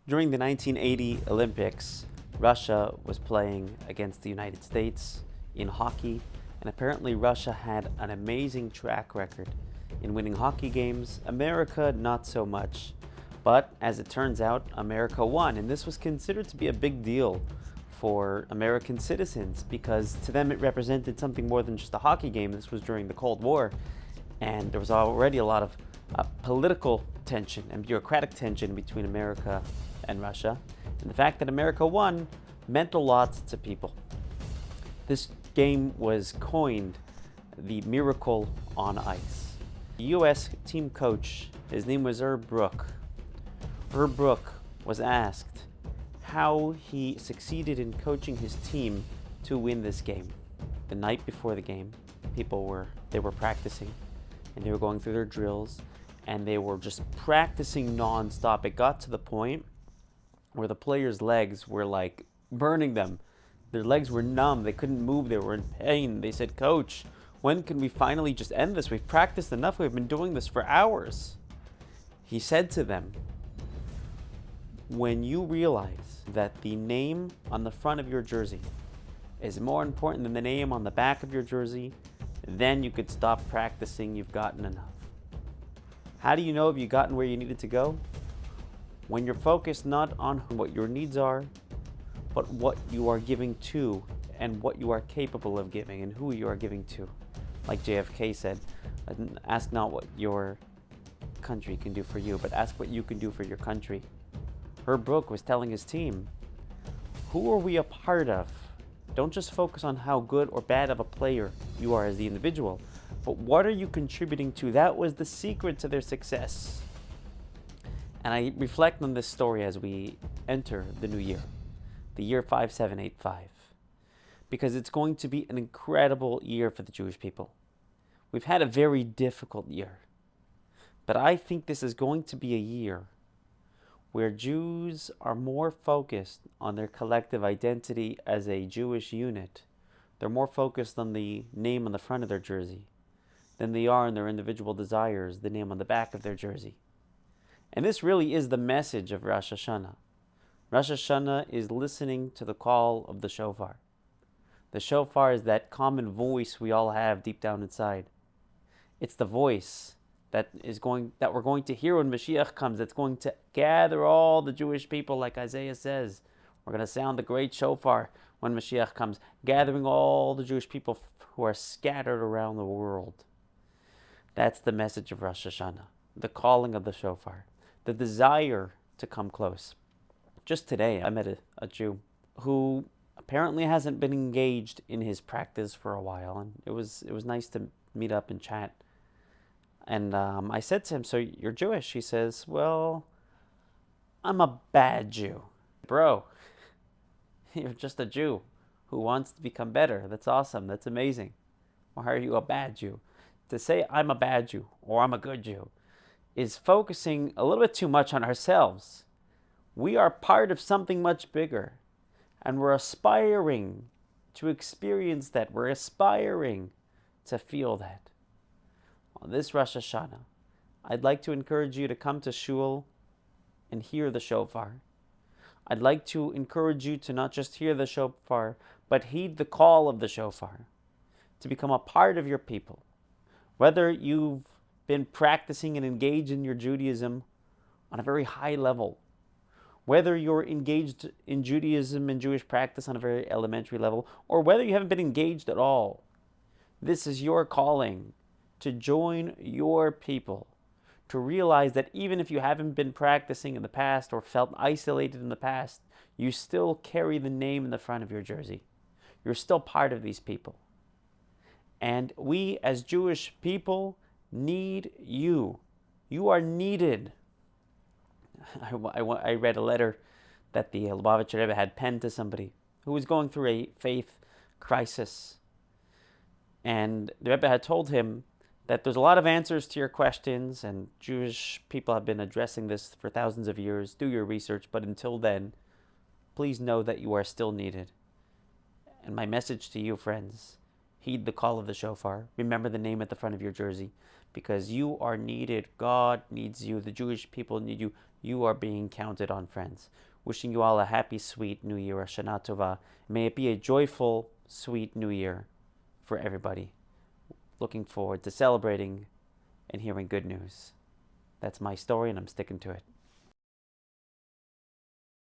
During the 1980 Olympics, Russia was playing against the United States in hockey, and apparently Russia had an amazing track record in winning hockey games. America, not so much. But as it turns out, America won, and this was considered to be a big deal for American citizens because to them it represented something more than just a hockey game. This was during the Cold War, and there was already a lot of political tension and bureaucratic tension between America and Russia. And the fact that America won meant a lot to people. This game was coined the Miracle on Ice. The U.S. team coach, his name was Herb Brook. Herb Brook was asked how he succeeded in coaching his team to win this game. The night before the game, people were practicing, and they were going through their drills, and they were just practicing non-stop. It got to the point where the players' legs were like burning them. Their legs were numb. They couldn't move. They were in pain. They said, "Coach, when can we finally just end this? We've practiced enough. We've been doing this for hours." He said to them, "When you realize that the name on the front of your jersey is more important than the name on the back of your jersey, then you could stop practicing. You've gotten enough." How do you know if you've gotten where you needed to go? When you're focused not on what your needs are, but what you are giving to and what you are capable of giving and who you are giving to. Like JFK said, ask not what your country can do for you, but ask what you can do for your country. Herb Brook was telling his team, who are we a part of? Don't just focus on how good or bad of a player you are as the individual, but what are you contributing to? That was the secret to their success. And I reflect on this story as we enter the new year, the year 5785, because it's going to be an incredible year for the Jewish people. We've had a very difficult year, but I think this is going to be a year where Jews are more focused on their collective identity as a Jewish unit. They're more focused on the name on the front of their jersey than they are on their individual desires, the name on the back of their jersey. And this really is the message of Rosh Hashanah. Rosh Hashanah is listening to the call of the shofar. The shofar is that common voice we all have deep down inside. It's the voice that we're going to hear when Mashiach comes. It's going to gather all the Jewish people, like Isaiah says. We're going to sound the great shofar when Mashiach comes, gathering all the Jewish people who are scattered around the world. That's the message of Rosh Hashanah, the calling of the shofar, the desire to come close. Just today, I met a Jew who apparently hasn't been engaged in his practice for a while, and it was nice to meet up and chat. And I said to him, "So you're Jewish?" He says, "Well, I'm a bad Jew." Bro, you're just a Jew who wants to become better. That's awesome. That's amazing. Why are you a bad Jew? To say I'm a bad Jew or I'm a good Jew is focusing a little bit too much on ourselves. We are part of something much bigger, and we're aspiring to experience that. We're aspiring to feel that. On this Rosh Hashanah, I'd like to encourage you to come to shul and hear the shofar. I'd like to encourage you to not just hear the shofar, but heed the call of the shofar, to become a part of your people. Whether you've been practicing and engaged in your Judaism on a very high level, whether you're engaged in Judaism and Jewish practice on a very elementary level, or whether you haven't been engaged at all, this is your calling to join your people, to realize that even if you haven't been practicing in the past or felt isolated in the past, you still carry the name in the front of your jersey. You're still part of these people. And we as Jewish people need you. You are needed. I read a letter that the Lubavitcher Rebbe had penned to somebody who was going through a faith crisis. And the Rebbe had told him that there's a lot of answers to your questions, and Jewish people have been addressing this for thousands of years. Do your research, but until then, please know that you are still needed. And my message to you, friends, heed the call of the shofar. Remember the name at the front of your jersey, because you are needed. God needs you. The Jewish people need you. You are being counted on, friends. Wishing you all a happy, sweet New Year, Shana Tova. May it be a joyful, sweet New Year for everybody. Looking forward to celebrating and hearing good news. That's my story, and I'm sticking to it.